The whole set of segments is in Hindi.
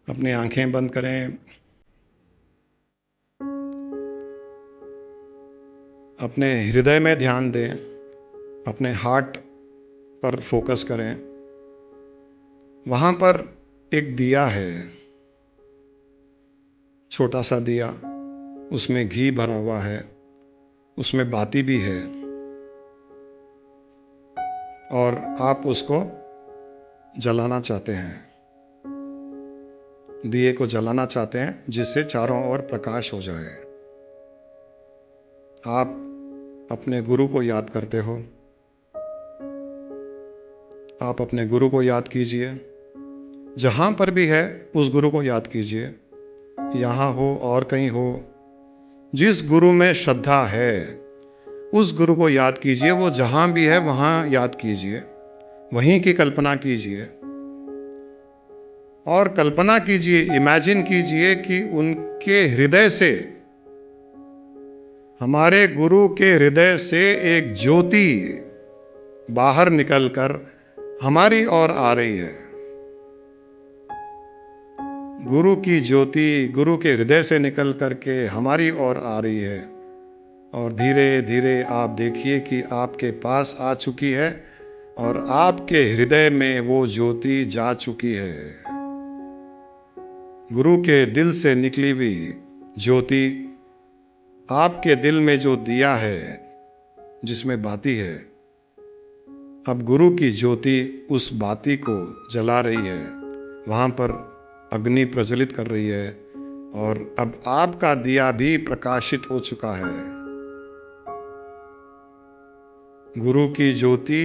अपनी आंखें बंद करें। अपने हृदय में ध्यान दें। अपने हार्ट पर फोकस करें। वहाँ पर एक दिया है, छोटा सा दिया, उसमें घी भरा हुआ है, उसमें बाती भी है, और आप उसको जलाना चाहते हैं। दिए को जलाना चाहते हैं जिससे चारों ओर प्रकाश हो जाए। आप अपने गुरु को याद करते हो। आप अपने गुरु को याद कीजिए। जहाँ पर भी है उस गुरु को याद कीजिए, यहाँ हो और कहीं हो। जिस गुरु में श्रद्धा है उस गुरु को याद कीजिए। वो जहाँ भी है वहाँ याद कीजिए, वहीं की कल्पना कीजिए। और कल्पना कीजिए, इमेजिन कीजिए कि उनके हृदय से, हमारे गुरु के हृदय से एक ज्योति बाहर निकलकर हमारी ओर आ रही है। गुरु की ज्योति गुरु के हृदय से निकल करके हमारी ओर आ रही है, और धीरे धीरे आप देखिए कि आपके पास आ चुकी है और आपके हृदय में वो ज्योति जा चुकी है। गुरु के दिल से निकली हुई ज्योति आपके दिल में जो दिया है, जिसमें बाती है, अब गुरु की ज्योति उस बाती को जला रही है, वहाँ पर अग्नि प्रज्वलित कर रही है, और अब आपका दिया भी प्रकाशित हो चुका है। गुरु की ज्योति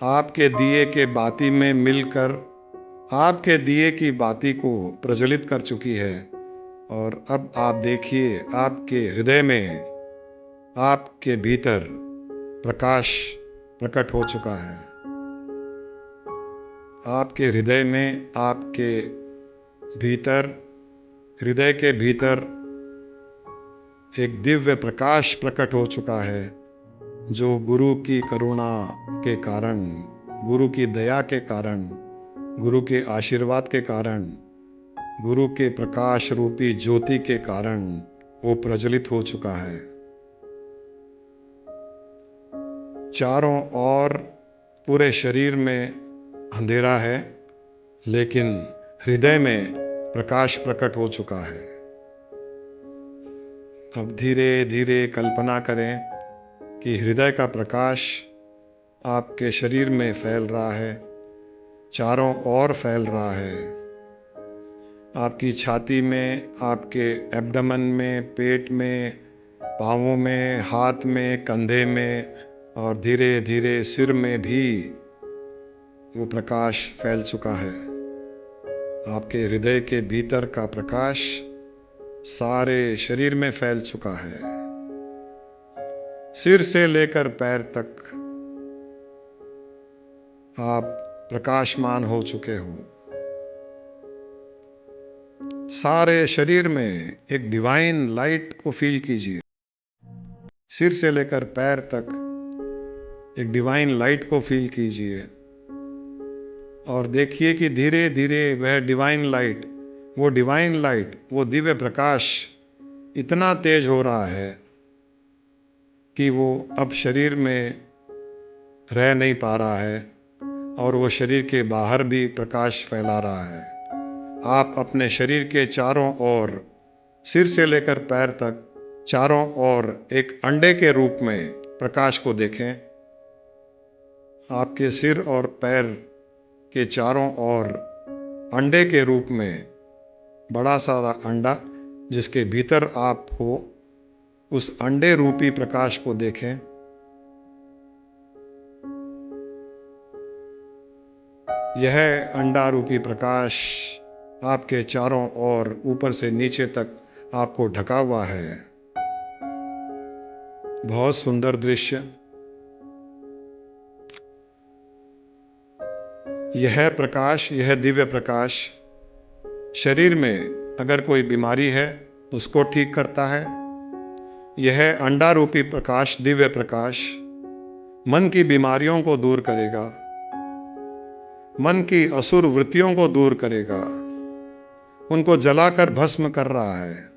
आपके दिए के बाती में मिलकर आपके दिए की बाती को प्रज्वलित कर चुकी है, और अब आप देखिए आपके हृदय में, आपके भीतर प्रकाश प्रकट हो चुका है। आपके हृदय में, आपके भीतर, हृदय के भीतर एक दिव्य प्रकाश प्रकट हो चुका है, जो गुरु की करुणा के कारण, गुरु की दया के कारण, गुरु के आशीर्वाद के कारण, गुरु के प्रकाश रूपी ज्योति के कारण वो प्रज्वलित हो चुका है। चारों ओर पूरे शरीर में अंधेरा है, लेकिन हृदय में प्रकाश प्रकट हो चुका है। अब धीरे धीरे कल्पना करें कि हृदय का प्रकाश आपके शरीर में फैल रहा है, चारों ओर फैल रहा है। आपकी छाती में, आपके एब्डोमेन में, पेट में, पाँवों में, हाथ में, कंधे में, और धीरे धीरे सिर में भी वो प्रकाश फैल चुका है। आपके हृदय के भीतर का प्रकाश सारे शरीर में फैल चुका है। सिर से लेकर पैर तक आप प्रकाशमान हो चुके हो। सारे शरीर में एक डिवाइन लाइट को फील कीजिए। सिर से लेकर पैर तक एक डिवाइन लाइट को फील कीजिए, और देखिए कि धीरे धीरे वह डिवाइन लाइट, वो दिव्य प्रकाश इतना तेज हो रहा है कि वो अब शरीर में रह नहीं पा रहा है, और वो शरीर के बाहर भी प्रकाश फैला रहा है। आप अपने शरीर के चारों ओर, सिर से लेकर पैर तक, चारों ओर एक अंडे के रूप में प्रकाश को देखें। आपके सिर और पैर के चारों ओर अंडे के रूप में बड़ा सारा अंडा, जिसके भीतर आप हो, उस अंडे रूपी प्रकाश को देखें। यह अंडा रूपी प्रकाश आपके चारों ओर ऊपर से नीचे तक आपको ढका हुआ है। बहुत सुंदर दृश्य। यह प्रकाश, यह दिव्य प्रकाश शरीर में अगर कोई बीमारी है उसको ठीक करता है। यह अंडा रूपी प्रकाश, दिव्य प्रकाश, मन की बीमारियों को दूर करेगा, मन की असुर वृत्तियों को दूर करेगा। उनको जलाकर भस्म कर रहा है,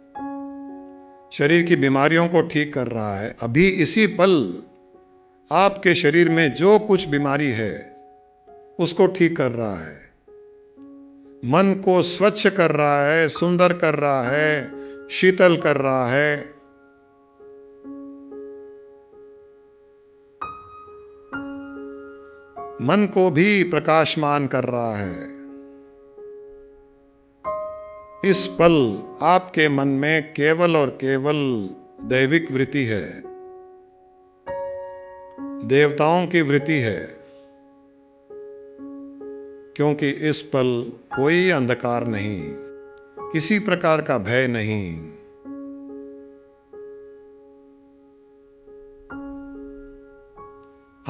शरीर की बीमारियों को ठीक कर रहा है। अभी इसी पल आपके शरीर में जो कुछ बीमारी है उसको ठीक कर रहा है, मन को स्वच्छ कर रहा है, सुंदर कर रहा है, शीतल कर रहा है। मन को भी प्रकाशमान कर रहा है। इस पल आपके मन में केवल और केवल दैविक वृत्ति है, देवताओं की वृत्ति है, क्योंकि इस पल कोई अंधकार नहीं, किसी प्रकार का भय नहीं।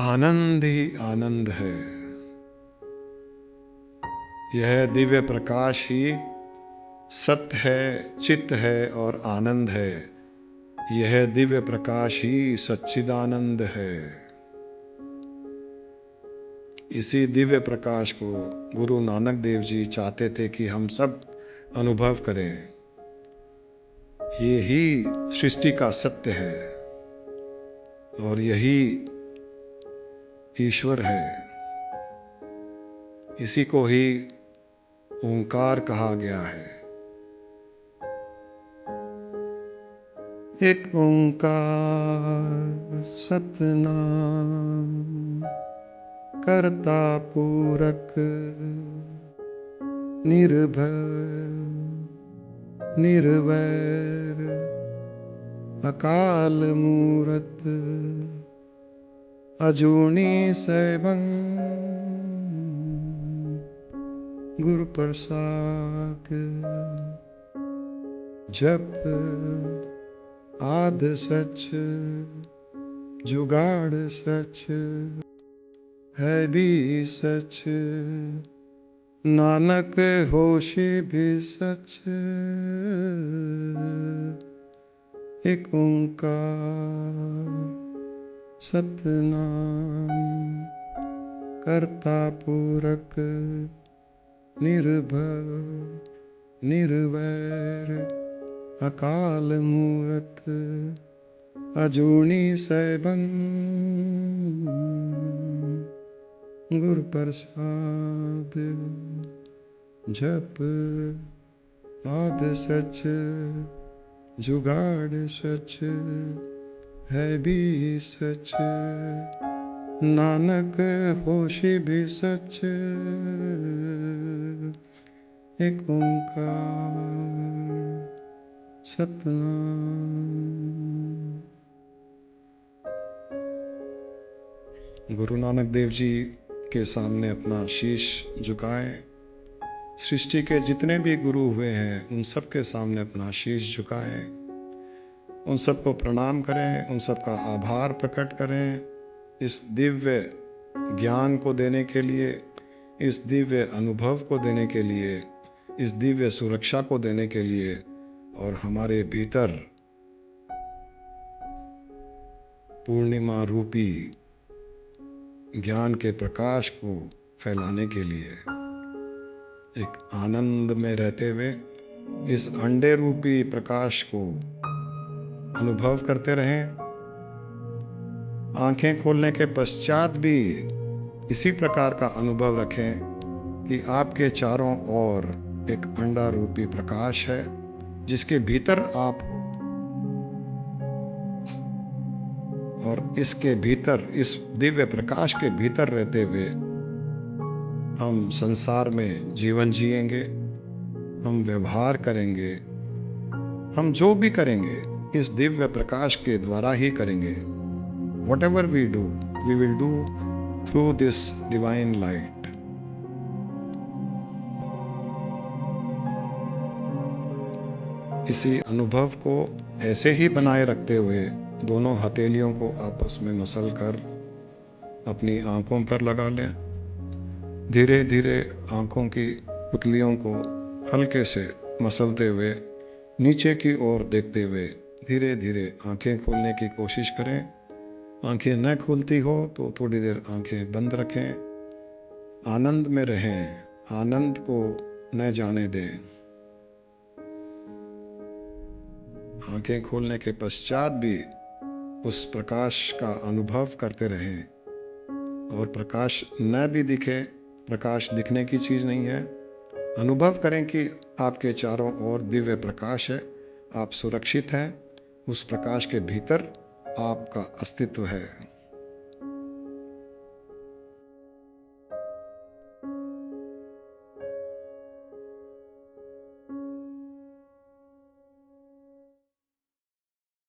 आनंद ही आनंद है। यह दिव्य प्रकाश ही सत्य है, चित्त है और आनंद है। यह दिव्य प्रकाश ही सच्चिदानंद है। इसी दिव्य प्रकाश को गुरु नानक देव जी चाहते थे कि हम सब अनुभव करें। ये ही सृष्टि का सत्य है और यही ईश्वर है। इसी को ही ओंकार कहा गया है। एक ओंकार सतनाम करता पूरक निर्भय निर्वैर अकाल मूरत अजूनी सैभं गुरु प्रसाद जप आद सच जुगाड़ सच है भी सच नानक होशी भी सच। एक ओंकार सतनाम करता पूरक निर्भय निर्वैर अकाल मूरत अजूनी सैभं गुरु प्रसाद जप आद सच जुगाड़ सच है भी सच नानक होशी भी सच। एक ओंकार सतनाम। गुरु नानक देव जी के सामने अपना शीश झुकाएं। सृष्टि के जितने भी गुरु हुए हैं उन सब के सामने अपना शीश झुकाएं, उन सबको प्रणाम करें, उन सबका आभार प्रकट करें इस दिव्य ज्ञान को देने के लिए, इस दिव्य अनुभव को देने के लिए, इस दिव्य सुरक्षा को देने के लिए और हमारे भीतर पूर्णिमा रूपी ज्ञान के प्रकाश को फैलाने के लिए एक आनंद में रहते हुए इस अंडे रूपी प्रकाश को अनुभव करते रहें। आंखें खोलने के पश्चात भी इसी प्रकार का अनुभव रखें कि आपके चारों ओर एक अंडा रूपी प्रकाश है जिसके भीतर आप हो और इसके भीतर, इस दिव्य प्रकाश के भीतर रहते हुए हम संसार में जीवन जिएंगे, हम व्यवहार करेंगे, हम जो भी करेंगे इस दिव्य प्रकाश के द्वारा ही करेंगे। Whatever we do, we will do through this divine light. इसी अनुभव को ऐसे ही बनाए रखते हुए दोनों हथेलियों को आपस में मसल कर अपनी आंखों पर लगा लें। धीरे धीरे आंखों की पुतलियों को हल्के से मसलते हुए नीचे की ओर देखते हुए धीरे धीरे आंखें खोलने की कोशिश करें। आंखें न खुलती हो तो थोड़ी देर आंखें बंद रखें। आनंद में रहें, आनंद को न जाने दें। आंखें खोलने के पश्चात भी उस प्रकाश का अनुभव करते रहें। और प्रकाश न भी दिखे, प्रकाश दिखने की चीज़ नहीं है। अनुभव करें कि आपके चारों ओर दिव्य प्रकाश है, आप सुरक्षित हैं, उस प्रकाश के भीतर आपका अस्तित्व है।